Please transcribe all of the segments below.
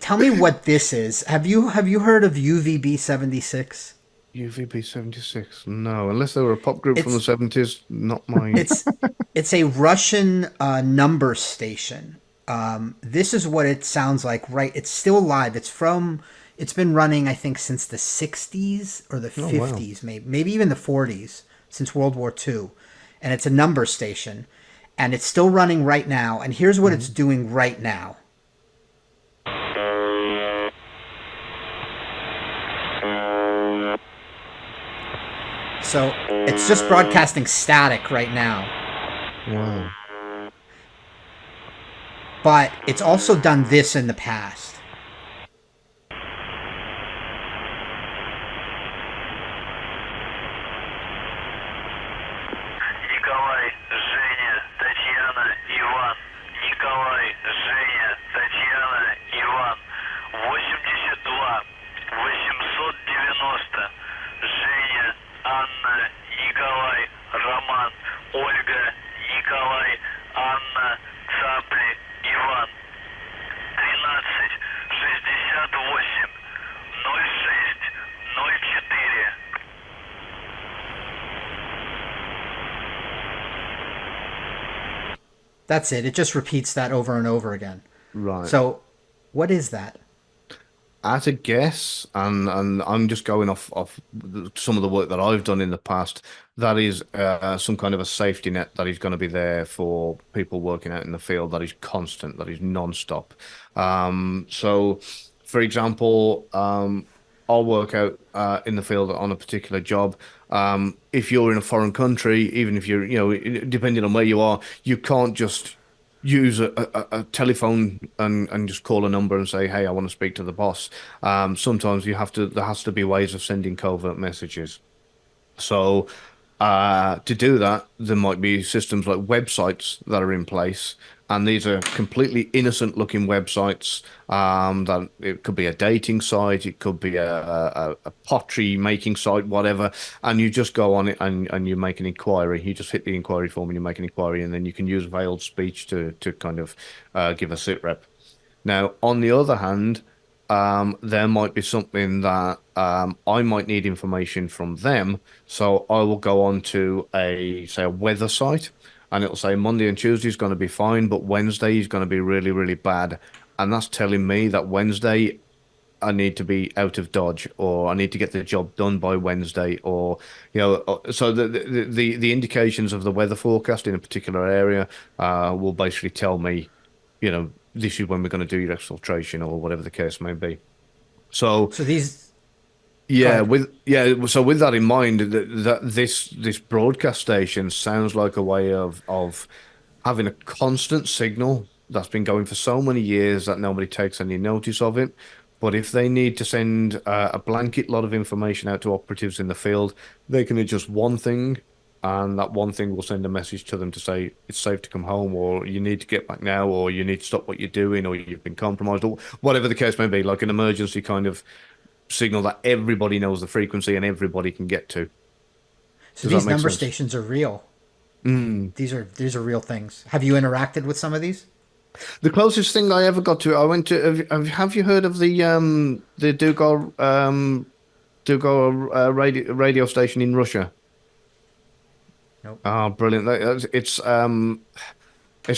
tell me what this is. Have you heard of UVB-76? UVB-76. No, unless they were a pop group from the It's 70s, not mine. it's it's a Russian number station. This is what it sounds like. Right, it's still live. It's been running, I think, since the '60s or the Oh, wow. '50s, maybe even the '40s, since World War II, and it's a number station, and it's still running right now. And here's what it's Mhm. doing right now. So it's just broadcasting static right now, Wow. but it's also done this in the past. Николай, Женя, Татьяна, Иван. Николай, Женя, Татьяна, Иван. 82 890. Женя, Анна, Николай, Роман, Ольга, Николай, Анна, Цапли, Иван. 13 68 06 04. That's it. It just repeats that over and over again. Right. So, what is that? At a guess, and I'm just going off some of the work that I've done in the past. That is some kind of a safety net that is going to be there for people working out in the field. That is constant. That is non-stop. So, for example, I'll work out in the field on a particular job. If you're in a foreign country, even if you're, depending on where you are, you can't just use a telephone and just call a number and say, "Hey, I want to speak to the boss." Sometimes there has to be ways of sending covert messages. So, to do that, there might be systems like websites that are in place, and these are completely innocent looking websites. That it could be a dating site, it could be a pottery making site, whatever. And you just go on it and you make an inquiry. You just hit the inquiry form and you make an inquiry, and then you can use veiled speech to kind of give a sit rep. Now, on the other hand, there might be something that I might need information from them. So I will go on to say a weather site, and it'll say Monday and Tuesday is going to be fine, but Wednesday is going to be really, really bad. And that's telling me that Wednesday I need to be out of Dodge, or I need to get the job done by Wednesday, or so the indications of the weather forecast in a particular area will basically tell me, this is when we're going to do your exfiltration or whatever the case may be. So So these. Go yeah, ahead. with that in mind, that this broadcast station sounds like a way of having a constant signal that's been going for so many years that nobody takes any notice of it. But if they need to send a blanket lot of information out to operatives in the field, they can adjust one thing, and that one thing will send a message to them to say it's safe to come home, or you need to get back now, or you need to stop what you're doing, or you've been compromised, or whatever the case may be, like an emergency kind of signal that everybody knows the frequency and everybody can get to. So Does that these make number sense? stations are real. Mm. These are real things. Have you interacted with some of these? The closest thing I ever got to, I went to. Have you heard of the Dugo radio station in Russia? Nope. Oh, brilliant! It's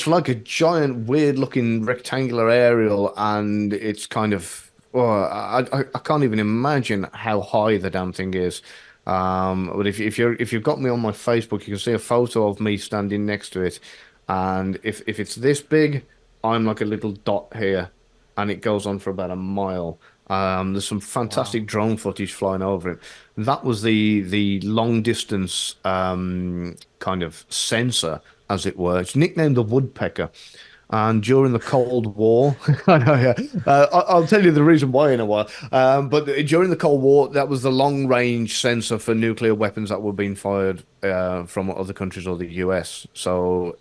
like a giant, weird looking rectangular aerial, and it's kind of, oh, I can't even imagine how high the damn thing is. But if you've got me on my Facebook, you can see a photo of me standing next to it, and if it's this big, I'm like a little dot here, and it goes on for about a mile. There's some Wow. fantastic drone footage flying over it. That was the long distance kind of sensor, as it were. It's nicknamed the Woodpecker. And during the Cold War, I know, yeah. I'll tell you the reason why in a while. But during the Cold War, that was the long range sensor for nuclear weapons that were being fired from other countries or the US. So,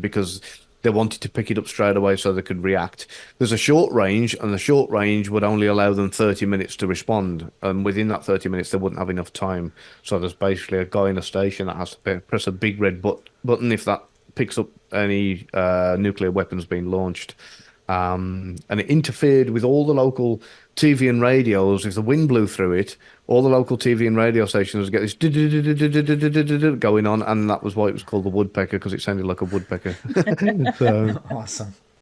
because they wanted to pick it up straight away so they could react. There's a short range, and the short range would only allow them 30 minutes to respond. And within that 30 minutes, they wouldn't have enough time. So there's basically a guy in a station that has to press a big red button if that picks up any nuclear weapons being launched. and it interfered with all the local TV and radios. If the wind blew through it, all the local TV and radio stations would get this going on, and that was why it was called the Woodpecker, because it sounded like a woodpecker. So, Awesome.